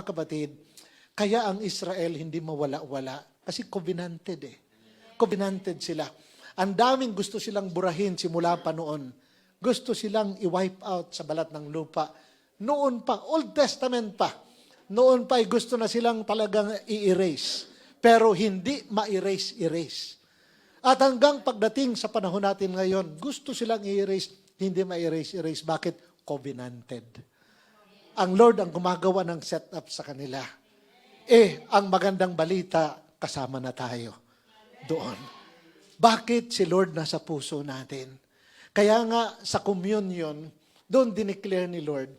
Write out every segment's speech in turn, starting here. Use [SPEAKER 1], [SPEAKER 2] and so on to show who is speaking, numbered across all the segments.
[SPEAKER 1] Kapatid, kaya ang Israel hindi mawala-wala kasi covenanted eh. Covenanted sila. Ang daming gusto silang burahin simula pa noon. Gusto silang i-wipe out sa balat ng lupa. Noon pa, Old Testament pa. Noon pa ay gusto na silang talagang i-erase. Pero hindi ma-erase. At hanggang pagdating sa panahon natin ngayon, gusto silang i-erase, hindi ma-erase. Bakit? Covenanted. Ang Lord ang gumagawa ng setup sa kanila. Ang magandang balita, kasama na tayo doon. Bakit si Lord nasa puso natin? Kaya nga sa communion, doon dineclare ni Lord,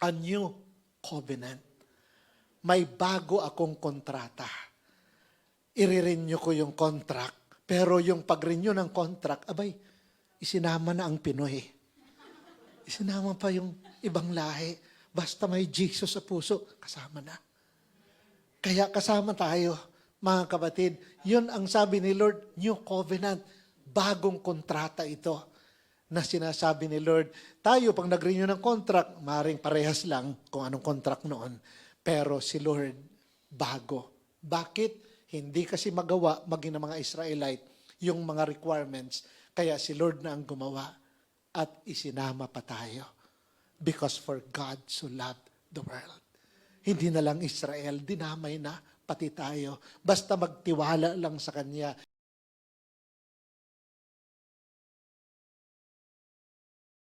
[SPEAKER 1] a new covenant. May bago akong kontrata. I-renew ko yung contract. Pero yung pag-renew ng contract, isinama na ang Pinoy. Isinama pa yung ibang lahi. Basta may Jesus sa puso, kasama na. Kaya kasama tayo, mga kapatid. Yun ang sabi ni Lord, new covenant. Bagong kontrata ito na sinasabi ni Lord. Tayo, pag nag-renew ng contract, maaaring parehas lang kung anong contract noon. Pero si Lord, bago. Bakit? Hindi kasi magawa maging ng mga Israelite yung mga requirements. Kaya si Lord na ang gumawa at isinama pa tayo. Because for God so loved the world. Hindi na lang Israel, dinamay na pati tayo. Basta magtiwala lang sa Kanya.